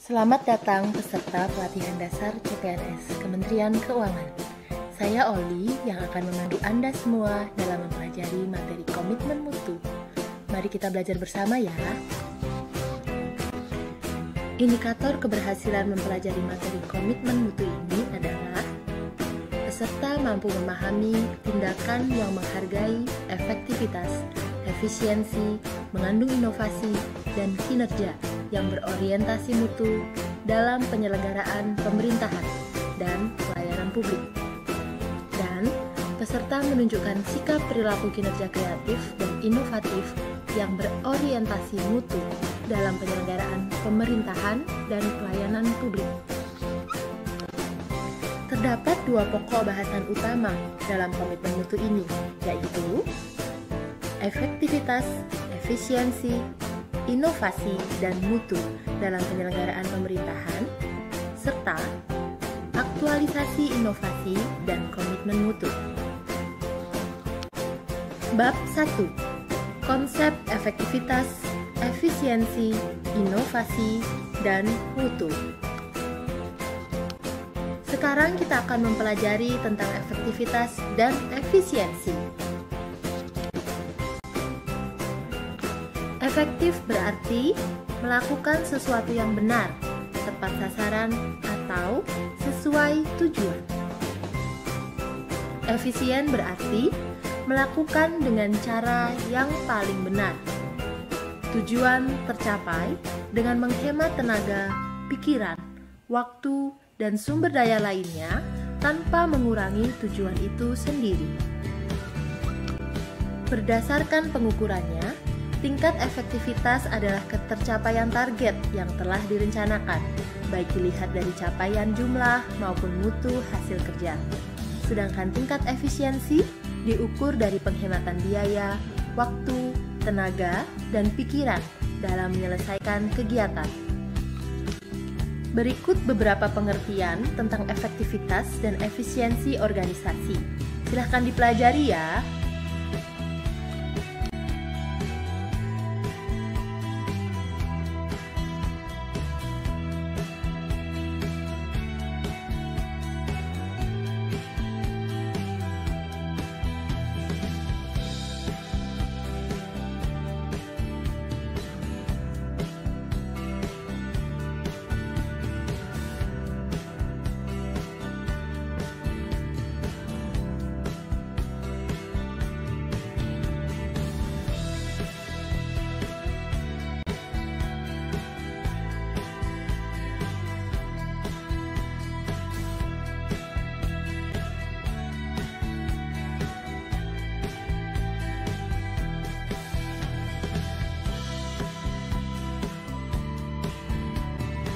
Selamat datang peserta pelatihan dasar CPNS Kementerian Keuangan. Saya Oli yang akan memandu Anda semua dalam mempelajari materi komitmen mutu. Mari kita belajar bersama ya. Indikator keberhasilan mempelajari materi komitmen mutu ini adalah peserta mampu memahami tindakan yang menghargai efektivitas, efisiensi, mengandung inovasi, dan kinerja yang berorientasi mutu dalam penyelenggaraan pemerintahan dan pelayanan publik. Dan peserta menunjukkan sikap perilaku kinerja kreatif dan inovatif yang berorientasi mutu dalam penyelenggaraan pemerintahan dan pelayanan publik. Terdapat dua pokok bahasan utama dalam komitmen mutu ini, yaitu efektivitas, efisiensi, inovasi, dan mutu dalam penyelenggaraan pemerintahan, serta aktualisasi inovasi dan komitmen mutu. Bab 1. Konsep efektivitas, efisiensi, inovasi, dan mutu. Sekarang kita akan mempelajari tentang efektivitas dan efisiensi. Efektif berarti melakukan sesuatu yang benar, tepat sasaran, atau sesuai tujuan. Efisien berarti melakukan dengan cara yang paling benar. Tujuan tercapai dengan menghemat tenaga, pikiran, waktu, dan sumber daya lainnya tanpa mengurangi tujuan itu sendiri. Berdasarkan pengukurannya, tingkat efektivitas adalah ketercapaian target yang telah direncanakan, baik dilihat dari capaian jumlah maupun mutu hasil kerja. Sedangkan tingkat efisiensi diukur dari penghematan biaya, waktu, tenaga, dan pikiran dalam menyelesaikan kegiatan. Berikut beberapa pengertian tentang efektivitas dan efisiensi organisasi. Silahkan dipelajari ya.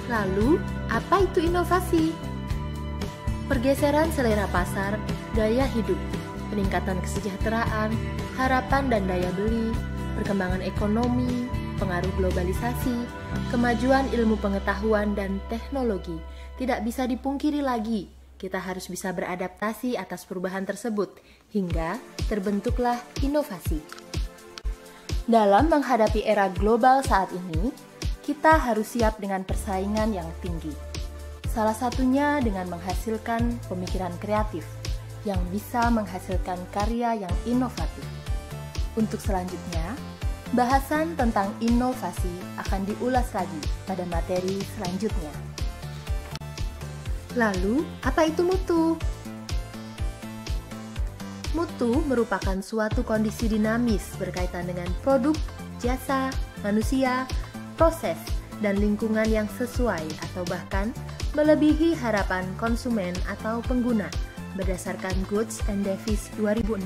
Lalu, apa itu inovasi? Pergeseran selera pasar, gaya hidup, peningkatan kesejahteraan, harapan dan daya beli, perkembangan ekonomi, pengaruh globalisasi, kemajuan ilmu pengetahuan dan teknologi. Tidak bisa dipungkiri lagi, kita harus bisa beradaptasi atas perubahan tersebut, hingga terbentuklah inovasi. Dalam menghadapi era global saat ini, kita harus siap dengan persaingan yang tinggi. Salah satunya dengan menghasilkan pemikiran kreatif yang bisa menghasilkan karya yang inovatif. Untuk selanjutnya, bahasan tentang inovasi akan diulas lagi pada materi selanjutnya. Lalu, apa itu mutu? Mutu merupakan suatu kondisi dinamis berkaitan dengan produk, jasa, manusia, proses, dan lingkungan yang sesuai atau bahkan melebihi harapan konsumen atau pengguna berdasarkan Goods and Davis 2006.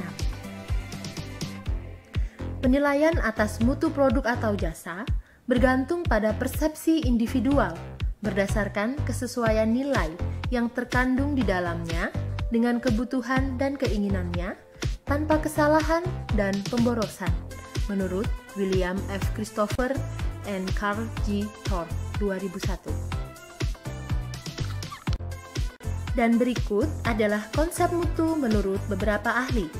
Penilaian atas mutu produk atau jasa bergantung pada persepsi individual berdasarkan kesesuaian nilai yang terkandung di dalamnya dengan kebutuhan dan keinginannya tanpa kesalahan dan pemborosan, menurut William F. Christopher and Carl G. Thorne 2001. Dan berikut adalah konsep mutu menurut beberapa ahli.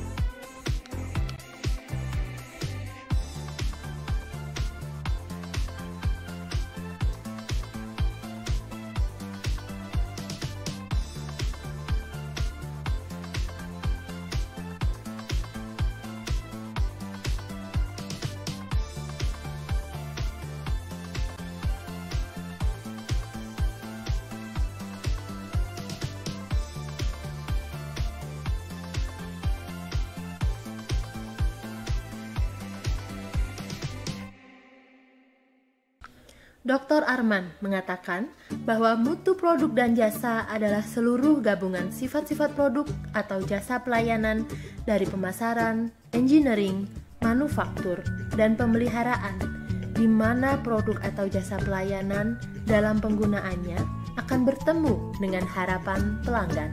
Dr. Arman mengatakan bahwa mutu produk dan jasa adalah seluruh gabungan sifat-sifat produk atau jasa pelayanan dari pemasaran, engineering, manufaktur, dan pemeliharaan, di mana produk atau jasa pelayanan dalam penggunaannya akan bertemu dengan harapan pelanggan.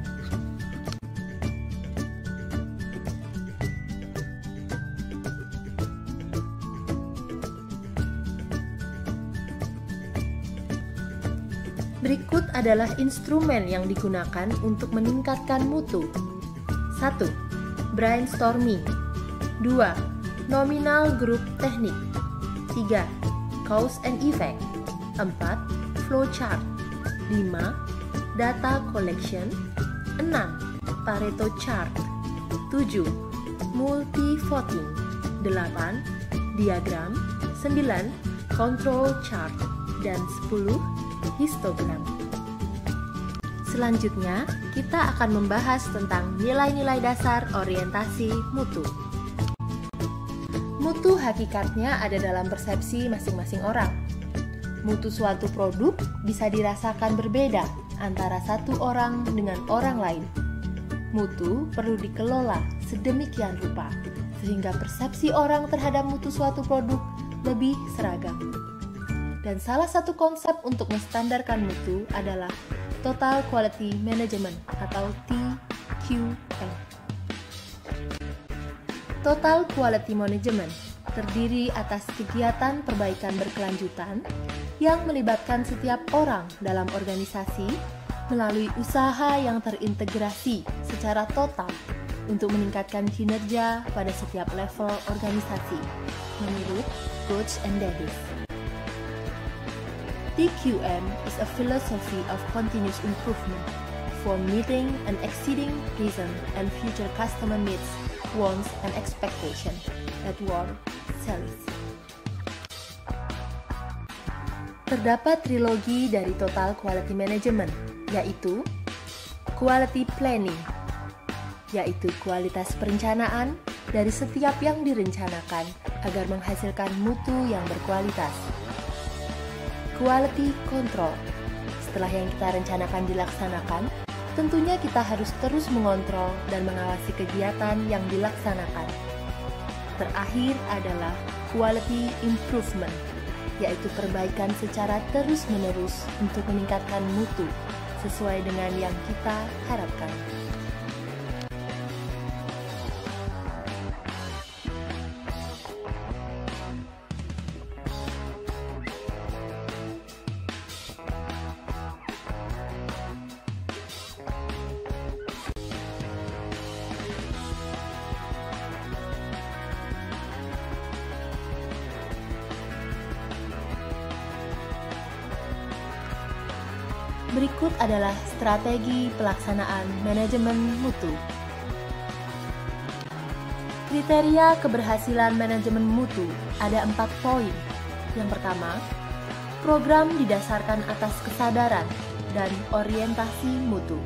Berikut adalah instrumen yang digunakan untuk meningkatkan mutu. 1. Brainstorming. 2. Nominal group teknik. 3. Cause and effect. 4. Flowchart. 5. Data collection. 6. Pareto chart. 7. Multi-voting. 8. Diagram. 9. Control chart. Dan 10. Histogram. Selanjutnya, kita akan membahas tentang nilai-nilai dasar orientasi mutu. Mutu hakikatnya ada dalam persepsi masing-masing orang. Mutu suatu produk bisa dirasakan berbeda antara satu orang dengan orang lain. Mutu perlu dikelola sedemikian rupa sehingga persepsi orang terhadap mutu suatu produk lebih seragam. Dan salah satu konsep untuk menstandarkan mutu adalah Total Quality Management atau TQM. Total Quality Management terdiri atas kegiatan perbaikan berkelanjutan yang melibatkan setiap orang dalam organisasi melalui usaha yang terintegrasi secara total untuk meningkatkan kinerja pada setiap level organisasi, menurut Coach and Davis. TQM is a philosophy of continuous improvement for meeting and exceeding present and future customer needs, wants, and expectations at work sales. Terdapat trilogi dari Total Quality Management, yaitu Quality Planning, yaitu kualitas perencanaan dari setiap yang direncanakan agar menghasilkan mutu yang berkualitas. Quality Control. Setelah yang kita rencanakan dilaksanakan, tentunya kita harus terus mengontrol dan mengawasi kegiatan yang dilaksanakan. Terakhir adalah Quality Improvement, yaitu perbaikan secara terus-menerus untuk meningkatkan mutu sesuai dengan yang kita harapkan. Berikut adalah strategi pelaksanaan manajemen mutu. Kriteria keberhasilan manajemen mutu ada 4 poin. Yang pertama, program didasarkan atas kesadaran dan orientasi mutu.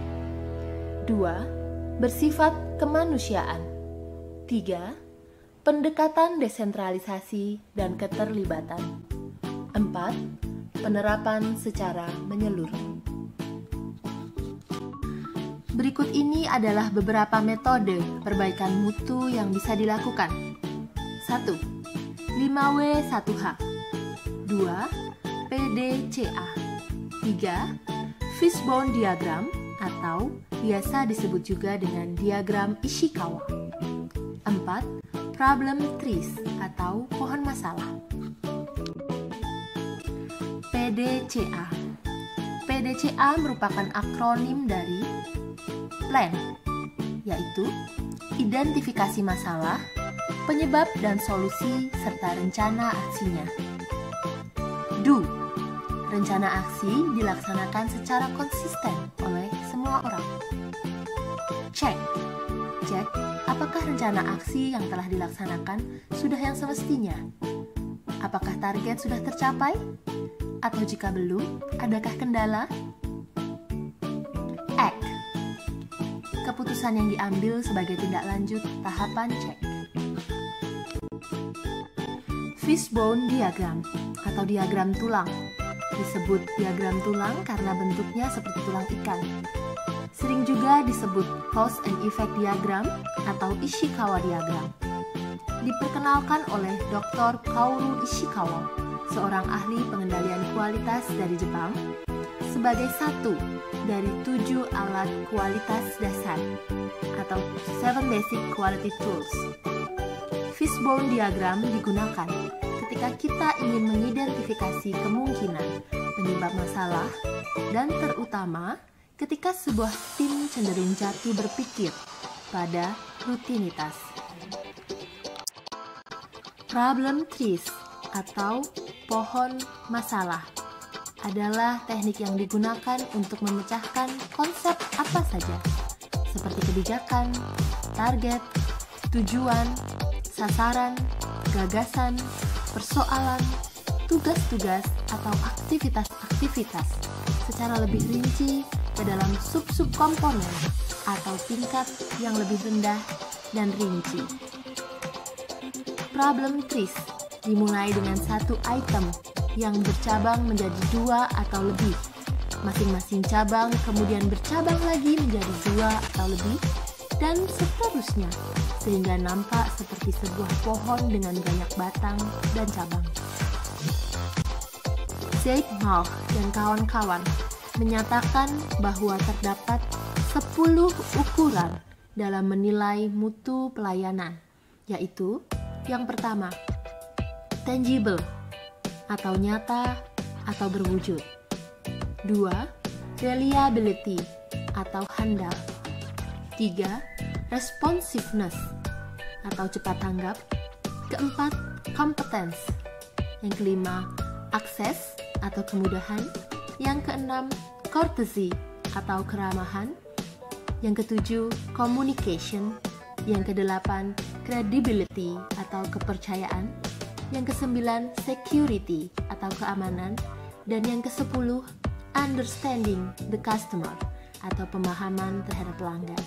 2. Bersifat kemanusiaan. 3. Pendekatan desentralisasi dan keterlibatan. 4. Penerapan secara menyeluruh. Berikut ini adalah beberapa metode perbaikan mutu yang bisa dilakukan. 1. 5W1H. 2. PDCA. 3. Fishbone diagram atau biasa disebut juga dengan diagram Ishikawa. 4. Problem trees atau pohon masalah. PDCA. PDCA merupakan akronim dari Plan, yaitu identifikasi masalah, penyebab dan solusi, serta rencana aksinya. Do, rencana aksi dilaksanakan secara konsisten oleh semua orang. Check, cek apakah rencana aksi yang telah dilaksanakan sudah yang semestinya. Apakah target sudah tercapai? Atau jika belum, adakah kendala? Act, keputusan yang diambil sebagai tindak lanjut tahapan cek. Fishbone diagram atau diagram tulang disebut diagram tulang karena bentuknya seperti tulang ikan. Sering juga disebut cause and effect diagram atau Ishikawa diagram. Diperkenalkan oleh Dr. Kaoru Ishikawa, seorang ahli pengendalian kualitas dari Jepang, sebagai satu dari 7 alat kualitas dasar atau 7 Basic Quality Tools. Fishbone diagram digunakan ketika kita ingin mengidentifikasi kemungkinan penyebab masalah dan terutama ketika sebuah tim cenderung jatuh berpikir pada rutinitas. Problem trees atau pohon masalah adalah teknik yang digunakan untuk memecahkan konsep apa saja, seperti kebijakan, target, tujuan, sasaran, gagasan, persoalan, tugas-tugas, atau aktivitas-aktivitas secara lebih rinci ke dalam sub-sub komponen atau tingkat yang lebih rendah dan rinci. Problem trees dimulai dengan satu item yang bercabang menjadi 2 atau lebih. Masing-masing cabang kemudian bercabang lagi menjadi 2 atau lebih, dan seterusnya, sehingga nampak seperti sebuah pohon dengan banyak batang dan cabang. Zeitmach dan kawan-kawan menyatakan bahwa terdapat 10 ukuran dalam menilai mutu pelayanan, yaitu yang pertama, tangible atau nyata atau berwujud. 2. Reliability atau handal. 3. Responsiveness atau cepat tanggap. Keempat, competence. Yang kelima, access atau kemudahan. Yang keenam, courtesy atau keramahan. Yang ketujuh, communication. Yang kedelapan, credibility atau kepercayaan. Yang kesembilan, security atau keamanan. Dan yang kesepuluh, understanding the customer atau pemahaman terhadap pelanggan.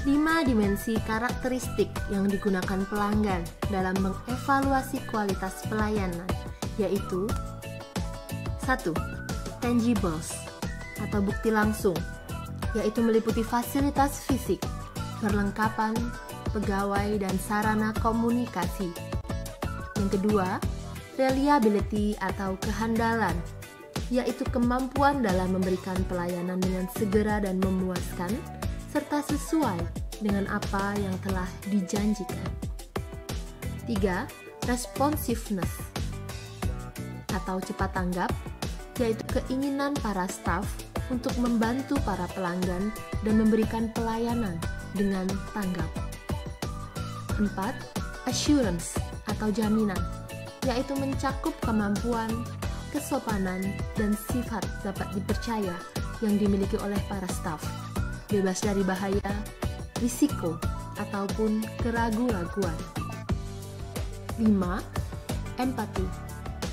5 dimensi karakteristik yang digunakan pelanggan dalam mengevaluasi kualitas pelayanan, yaitu 1. Tangibles atau bukti langsung, yaitu meliputi fasilitas fisik, perlengkapan, pegawai, dan sarana komunikasi. Yang kedua, reliability atau kehandalan, yaitu kemampuan dalam memberikan pelayanan dengan segera dan memuaskan, serta sesuai dengan apa yang telah dijanjikan. 3. Responsiveness atau cepat tanggap, yaitu keinginan para staf untuk membantu para pelanggan dan memberikan pelayanan dengan tanggap. 4. Assurance atau jaminan, yaitu mencakup kemampuan, kesopanan, dan sifat dapat dipercaya yang dimiliki oleh para staf, bebas dari bahaya, risiko, ataupun keraguan-raguan. 5. Empati,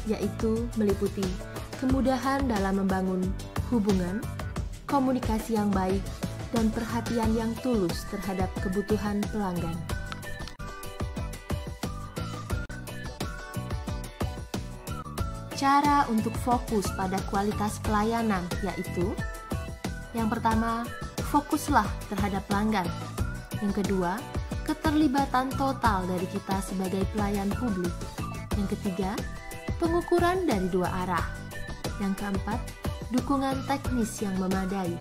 yaitu meliputi kemudahan dalam membangun hubungan, komunikasi yang baik, dan perhatian yang tulus terhadap kebutuhan pelanggan. Cara untuk fokus pada kualitas pelayanan yaitu: yang pertama, fokuslah terhadap pelanggan. Yang kedua, keterlibatan total dari kita sebagai pelayan publik. Yang ketiga, pengukuran dari 2 arah. Yang keempat, dukungan teknis yang memadai.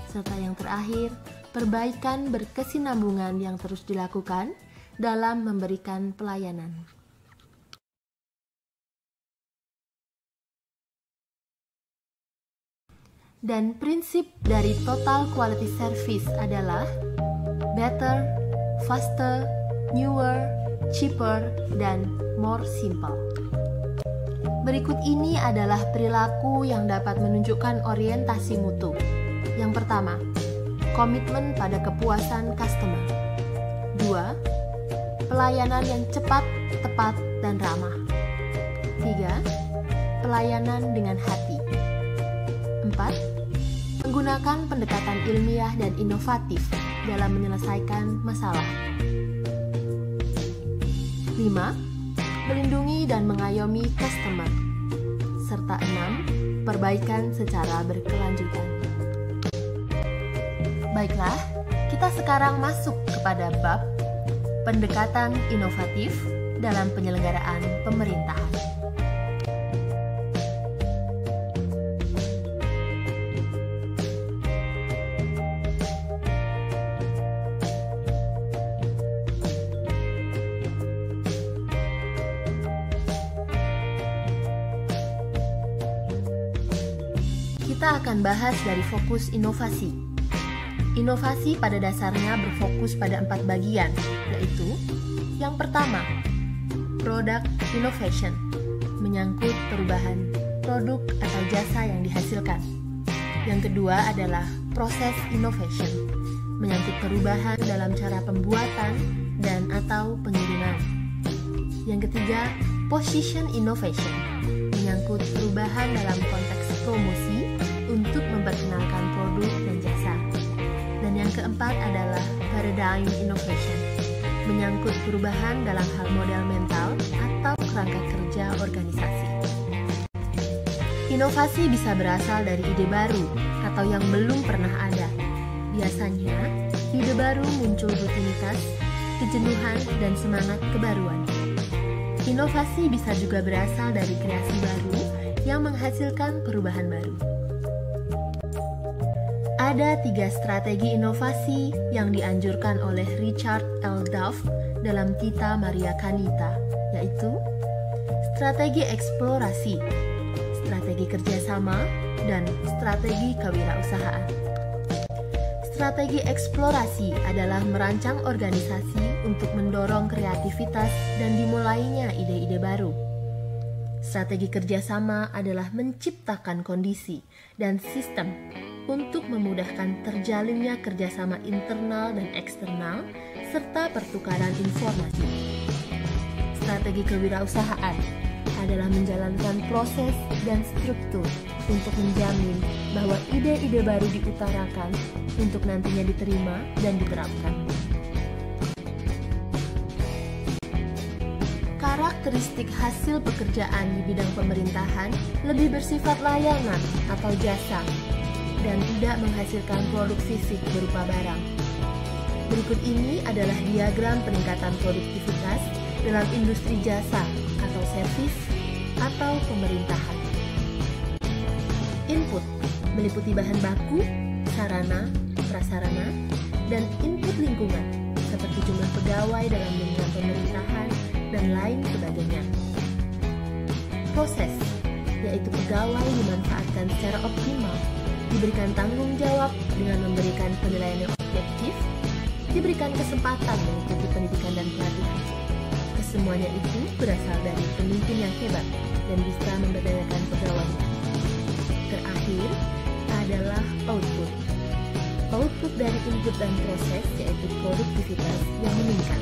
Serta yang terakhir, perbaikan berkesinambungan yang terus dilakukan dalam memberikan pelayanan. Dan prinsip dari total quality service adalah better, faster, newer, cheaper, dan more simple. Berikut ini adalah perilaku yang dapat menunjukkan orientasi mutu. Yang pertama, komitmen pada kepuasan customer. 2. Pelayanan yang cepat, tepat, dan ramah. 3. Pelayanan dengan hati. 4. Menggunakan pendekatan ilmiah dan inovatif dalam menyelesaikan masalah. 5. Melindungi dan mengayomi mengayomi customer. Serta 6. Perbaikan secara berkelanjutan. Baiklah, kita sekarang masuk kepada bab pendekatan inovatif dalam penyelenggaraan pemerintahan. Kita akan bahas dari fokus inovasi. Inovasi pada dasarnya berfokus pada 4 bagian, yaitu yang pertama, product innovation, menyangkut perubahan produk atau jasa yang dihasilkan. Yang kedua adalah proses innovation, menyangkut perubahan dalam cara pembuatan dan atau pengiriman. Yang ketiga, position innovation, menyangkut perubahan dalam konteks promosi untuk memperkenalkan produk dan jasa. Dan yang keempat adalah paradigm innovation, menyangkut perubahan dalam hal model mental atau kerangka kerja organisasi. Inovasi bisa berasal dari ide baru atau yang belum pernah ada. Biasanya, ide baru muncul rutinitas, kejenuhan, dan semangat kebaruan. Inovasi bisa juga berasal dari kreasi baru yang menghasilkan perubahan baru. Ada 3 strategi inovasi yang dianjurkan oleh Richard L. Duff dalam Tita Maria Kanita, yaitu strategi eksplorasi, strategi kerjasama, dan strategi kewirausahaan. Strategi eksplorasi adalah merancang organisasi untuk mendorong kreativitas dan dimulainya ide-ide baru. Strategi kerjasama adalah menciptakan kondisi dan sistem untuk memudahkan terjalinnya kerjasama internal dan eksternal, serta pertukaran informasi. Strategi kewirausahaan adalah menjalankan proses dan struktur untuk menjamin bahwa ide-ide baru diutarakan untuk nantinya diterima dan diterapkan. Karakteristik hasil pekerjaan di bidang pemerintahan lebih bersifat layanan atau jasa dan tidak menghasilkan produk fisik berupa barang. Berikut ini adalah diagram peningkatan produktivitas dalam industri jasa atau servis atau pemerintahan. Input meliputi bahan baku, sarana, prasarana, dan input lingkungan seperti jumlah pegawai dalam lingkungan pemerintahan dan lain sebagainya. Proses, yaitu pegawai dimanfaatkan secara optimal, diberikan tanggung jawab dengan memberikan penilaian yang objektif, diberikan kesempatan mengikuti pendidikan dan pelatihan. Kesemuanya itu berasal dari pemimpin yang hebat dan bisa memberdayakan pegawainya. Terakhir adalah output. Output dari input dan proses yaitu produktivitas yang meningkat.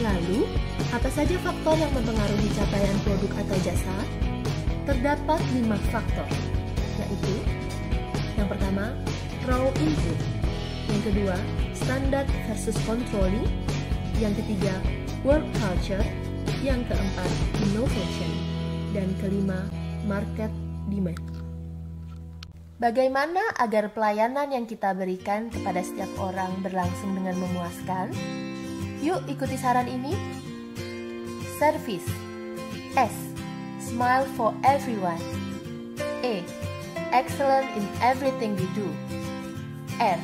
Lalu, apa saja faktor yang mempengaruhi capaian produk atau jasa? Terdapat 5 faktor, yaitu yang pertama, raw input, yang kedua, standard versus controlling, yang ketiga, work culture, yang keempat, innovation, dan kelima, market demand. Bagaimana agar pelayanan yang kita berikan kepada setiap orang berlangsung dengan memuaskan? Yuk ikuti saran ini. Service. S. Smile for everyone. A. Excellent in everything we do. R.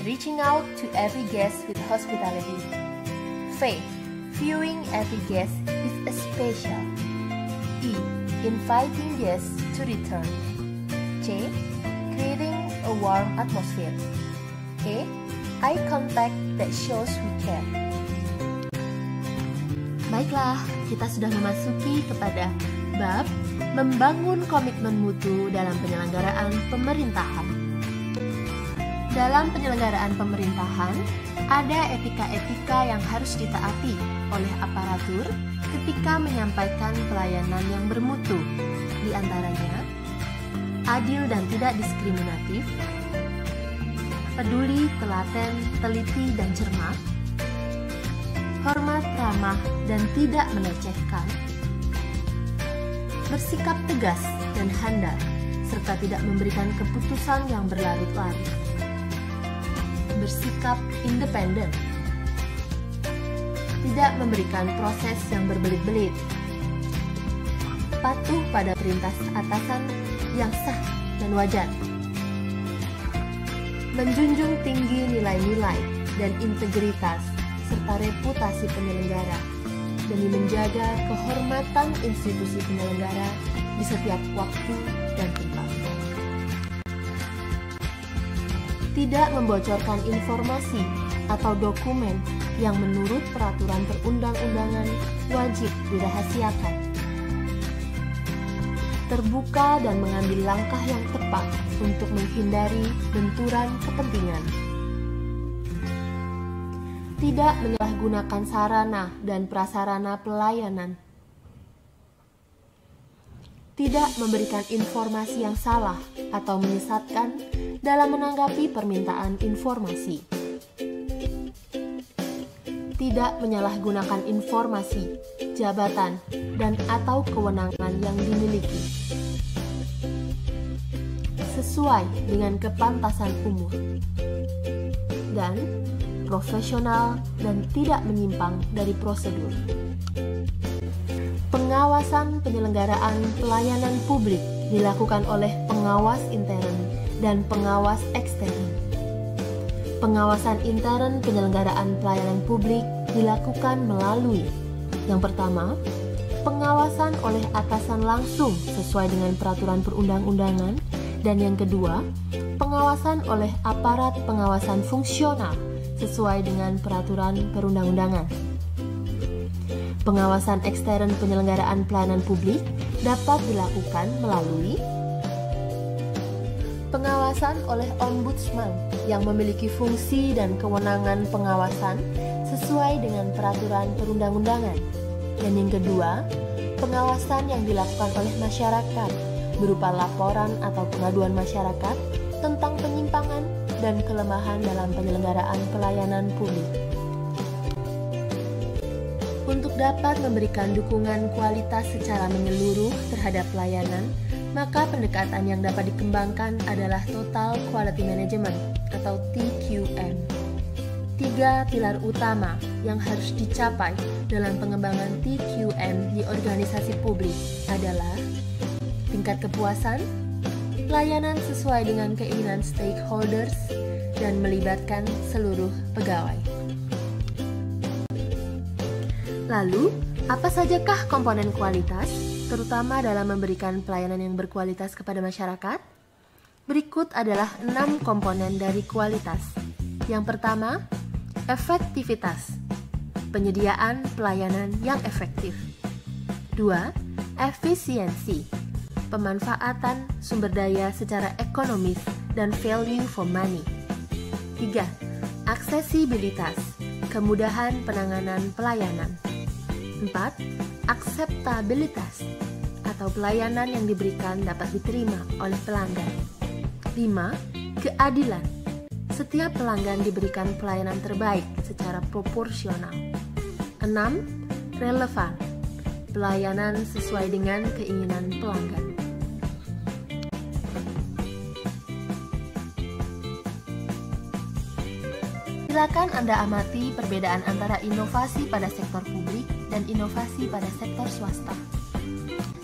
Reaching out to every guest with hospitality. V. Viewing every guest is a special. E. Inviting guests to return. C. Creating a warm atmosphere. A. Eye contact that shows we care. Baiklah, kita sudah memasuki kepada bab membangun komitmen mutu dalam penyelenggaraan pemerintahan. Dalam penyelenggaraan pemerintahan, ada etika-etika yang harus ditaati oleh aparatur ketika menyampaikan pelayanan yang bermutu. Di antaranya, adil dan tidak diskriminatif, peduli, telaten, teliti, dan cermat, hormat, ramah, ramah dan tidak melecehkan, bersikap tegas dan handal, serta tidak memberikan keputusan yang berlarut-larut, bersikap independen, tidak memberikan proses yang berbelit-belit, patuh pada perintah atasan yang sah dan wajar, menjunjung tinggi nilai-nilai dan integritas serta reputasi penyelenggara, demi menjaga kehormatan institusi penyelenggara di setiap waktu dan tempat. Tidak membocorkan informasi atau dokumen yang menurut peraturan perundang-undangan wajib dirahasiakan. Terbuka dan mengambil langkah yang tepat untuk menghindari benturan kepentingan. Tidak menyalahgunakan sarana dan prasarana pelayanan. Tidak memberikan informasi yang salah atau menyesatkan dalam menanggapi permintaan informasi. Tidak menyalahgunakan informasi, jabatan, dan atau kewenangan yang dimiliki sesuai dengan kepantasan umur, dan profesional dan tidak menyimpang dari prosedur. Pengawasan penyelenggaraan pelayanan publik dilakukan oleh pengawas intern dan pengawas ekstern. Pengawasan intern penyelenggaraan pelayanan publik dilakukan melalui: yang pertama, pengawasan oleh atasan langsung sesuai dengan peraturan perundang-undangan, dan yang kedua, pengawasan oleh aparat pengawasan fungsional sesuai dengan peraturan perundang-undangan. Pengawasan ekstern penyelenggaraan pelayanan publik dapat dilakukan melalui pengawasan oleh ombudsman yang memiliki fungsi dan kewenangan pengawasan sesuai dengan peraturan perundang-undangan. Dan yang kedua, pengawasan yang dilakukan oleh masyarakat berupa laporan atau pengaduan masyarakat tentang penyimpangan dan kelemahan dalam penyelenggaraan pelayanan publik. Untuk dapat memberikan dukungan kualitas secara menyeluruh terhadap pelayanan, maka pendekatan yang dapat dikembangkan adalah Total Quality Management atau TQM. 3 pilar utama yang harus dicapai dalam pengembangan TQM di organisasi publik adalah tingkat kepuasan, layanan sesuai dengan keinginan stakeholders, dan melibatkan seluruh pegawai. Lalu, apa sajakah komponen kualitas, terutama dalam memberikan pelayanan yang berkualitas kepada masyarakat? Berikut adalah 6 komponen dari kualitas. Yang pertama, efektivitas, penyediaan pelayanan yang efektif. 2. Efisiensi, pemanfaatan sumber daya secara ekonomis dan value for money. 3. Aksesibilitas, kemudahan penanganan pelayanan. 4. Akseptabilitas, atau pelayanan yang diberikan dapat diterima oleh pelanggan. 5. Keadilan, setiap pelanggan diberikan pelayanan terbaik secara proporsional. 6. Relevan, pelayanan sesuai dengan keinginan pelanggan. Silakan Anda amati perbedaan antara inovasi pada sektor publik dan inovasi pada sektor swasta.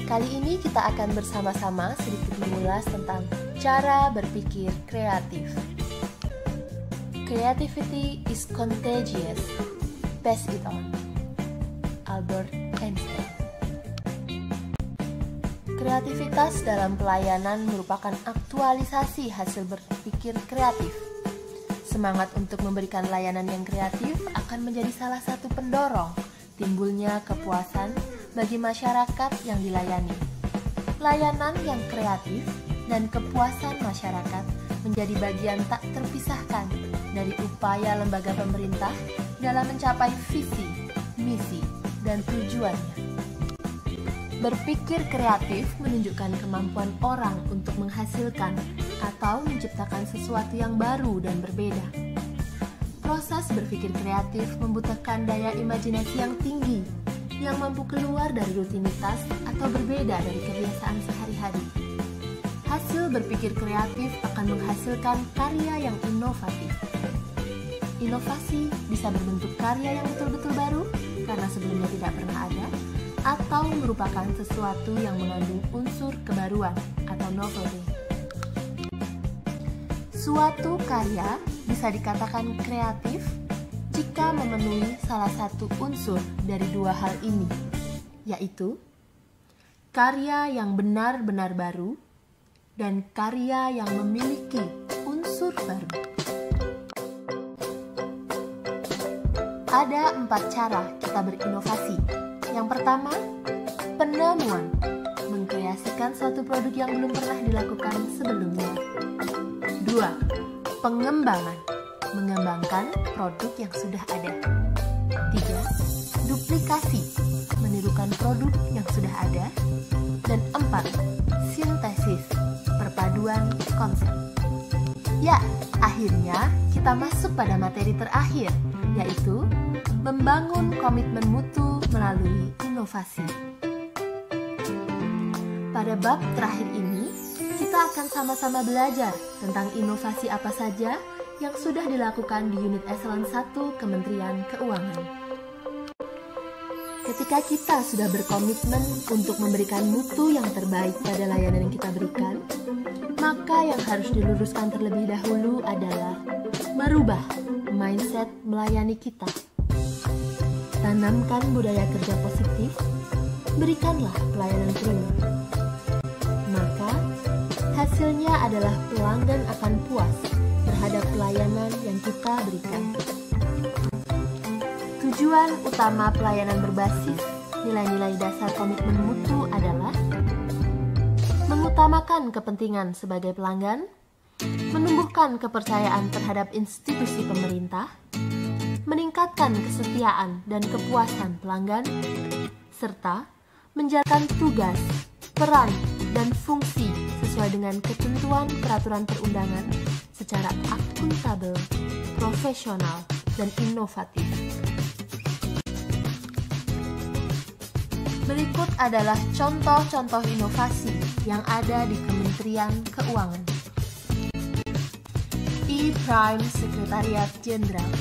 Kali ini kita akan bersama-sama sedikit mengulas tentang cara berpikir kreatif. Creativity is contagious. Pass it on. Albert Einstein. Kreativitas dalam pelayanan merupakan aktualisasi hasil berpikir kreatif. Semangat untuk memberikan layanan yang kreatif akan menjadi salah satu pendorong timbulnya kepuasan bagi masyarakat yang dilayani. Layanan yang kreatif dan kepuasan masyarakat menjadi bagian tak terpisahkan dari upaya lembaga pemerintah dalam mencapai visi, misi, dan tujuannya. Berpikir kreatif menunjukkan kemampuan orang untuk menghasilkan atau menciptakan sesuatu yang baru dan berbeda. Proses berpikir kreatif membutuhkan daya imajinasi yang tinggi, yang mampu keluar dari rutinitas atau berbeda dari kebiasaan sehari-hari. Hasil berpikir kreatif akan menghasilkan karya yang inovatif. Inovasi bisa berbentuk karya yang betul-betul baru karena sebelumnya tidak pernah ada, atau merupakan sesuatu yang mengandung unsur kebaruan atau novelty. Suatu karya bisa dikatakan kreatif jika memenuhi salah satu unsur dari dua hal ini, yaitu karya yang benar-benar baru dan karya yang memiliki unsur baru. Ada 4 cara kita berinovasi. Yang pertama, penemuan, mengkreasikan suatu produk yang belum pernah dilakukan sebelumnya. 2. Pengembangan, mengembangkan produk yang sudah ada. 3. Duplikasi, menirukan produk yang sudah ada. Dan 4. Sintesis, perpaduan konsep. Ya, akhirnya kita masuk pada materi terakhir, yaitu membangun komitmen mutu melalui inovasi. Pada bab terakhir ini, kita akan sama-sama belajar tentang inovasi apa saja yang sudah dilakukan di unit Eselon 1 Kementerian Keuangan. Ketika kita sudah berkomitmen untuk memberikan mutu yang terbaik pada layanan yang kita berikan, maka yang harus diluruskan terlebih dahulu adalah merubah mindset melayani kita. Tanamkan budaya kerja positif, berikanlah pelayanan prima. Maka, hasilnya adalah pelanggan akan puas terhadap pelayanan yang kita berikan. Tujuan utama pelayanan berbasis nilai-nilai dasar komitmen mutu adalah mengutamakan kepentingan sebagai pelanggan, menumbuhkan kepercayaan terhadap institusi pemerintah, meningkatkan kesetiaan dan kepuasan pelanggan, serta menjalankan tugas, peran, dan fungsi sesuai dengan ketentuan peraturan perundangan secara akuntabel, profesional, dan inovatif. Berikut adalah contoh-contoh inovasi yang ada di Kementerian Keuangan. E-Prime Sekretariat Jenderal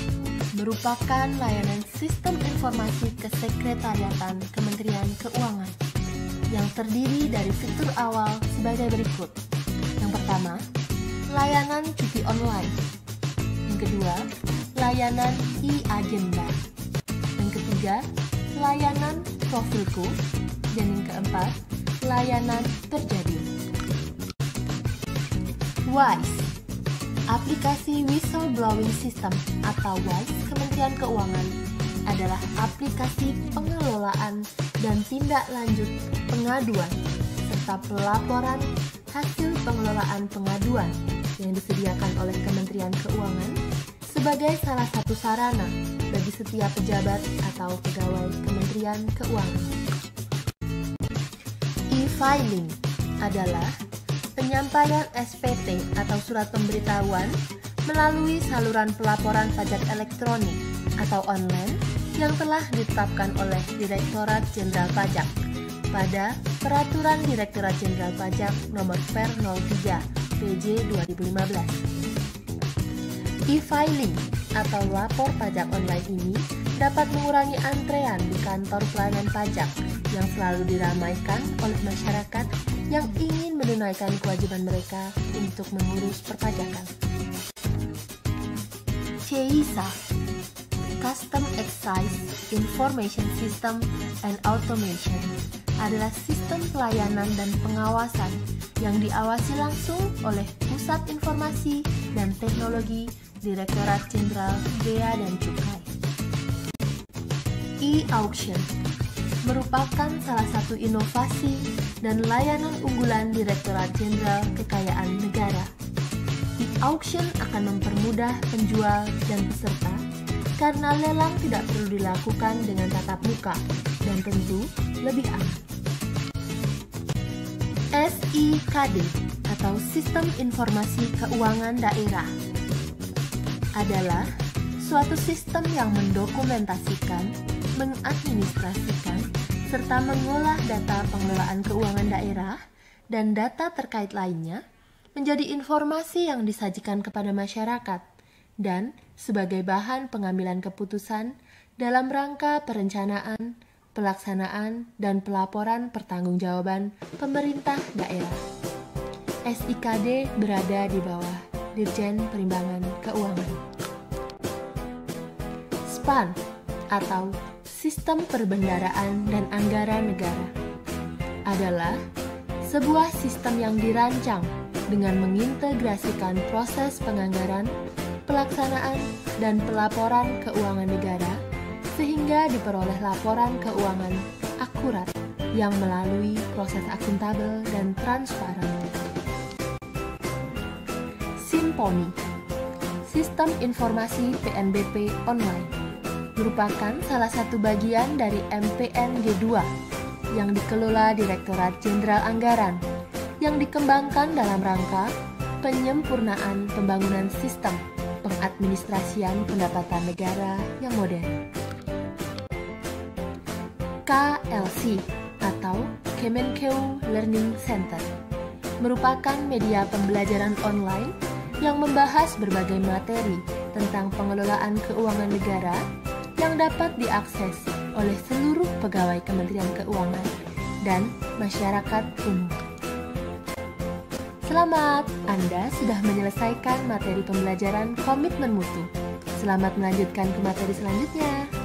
merupakan layanan sistem informasi kesekretariatan Kementerian Keuangan yang terdiri dari fitur awal sebagai berikut. Yang pertama, layanan cuti online. Yang kedua, layanan e-agenda. Yang ketiga, layanan profilku. Dan yang keempat, layanan terjadi. WISE, aplikasi Whistleblowing System atau WISE Kementerian Keuangan adalah aplikasi pengelolaan dan tindak lanjut pengaduan serta pelaporan hasil pengelolaan pengaduan yang disediakan oleh Kementerian Keuangan sebagai salah satu sarana bagi setiap pejabat atau pegawai Kementerian Keuangan. E-filing adalah penyampaian SPT atau surat pemberitahuan melalui saluran pelaporan pajak elektronik atau online yang telah ditetapkan oleh Direktorat Jenderal Pajak pada Peraturan Direktorat Jenderal Pajak Nomor Per 03 PJ 2015. E-filing atau lapor pajak online ini dapat mengurangi antrean di kantor pelayanan pajak yang selalu diramaikan oleh masyarakat yang ingin menunaikan kewajiban mereka untuk mengurus perpajakan. CISA, Custom Excise Information System and Automation, adalah sistem pelayanan dan pengawasan yang diawasi langsung oleh Pusat Informasi dan Teknologi Direktorat Jenderal Bea dan Cukai. E-auction merupakan salah satu inovasi dan layanan unggulan Direktorat Jenderal Kekayaan Negara. E-auction akan mempermudah penjual dan peserta karena lelang tidak perlu dilakukan dengan tatap muka dan tentu lebih aman. SIKD atau Sistem Informasi Keuangan Daerah adalah suatu sistem yang mendokumentasikan, mengadministrasikan, serta mengolah data pengelolaan keuangan daerah dan data terkait lainnya menjadi informasi yang disajikan kepada masyarakat dan sebagai bahan pengambilan keputusan dalam rangka perencanaan, pelaksanaan, dan pelaporan pertanggungjawaban pemerintah daerah. SIKD berada di bawah Dirjen Perimbangan Keuangan. SPAN atau Sistem Perbendaraan dan Anggaran Negara adalah sebuah sistem yang dirancang dengan mengintegrasikan proses penganggaran, pelaksanaan, dan pelaporan keuangan negara sehingga diperoleh laporan keuangan akurat yang melalui proses akuntabel dan transparan. SIMPONI, Sistem Informasi PNBP Online, merupakan salah satu bagian dari MPNG2 yang dikelola Direktorat Jenderal Anggaran yang dikembangkan dalam rangka penyempurnaan pembangunan sistem pengadministrasian pendapatan negara yang modern. KLC atau Kemenkeu Learning Center merupakan media pembelajaran online yang membahas berbagai materi tentang pengelolaan keuangan negara yang dapat diakses oleh seluruh pegawai Kementerian Keuangan dan masyarakat umum. Selamat, Anda sudah menyelesaikan materi pembelajaran komitmen mutu. Selamat melanjutkan ke materi selanjutnya.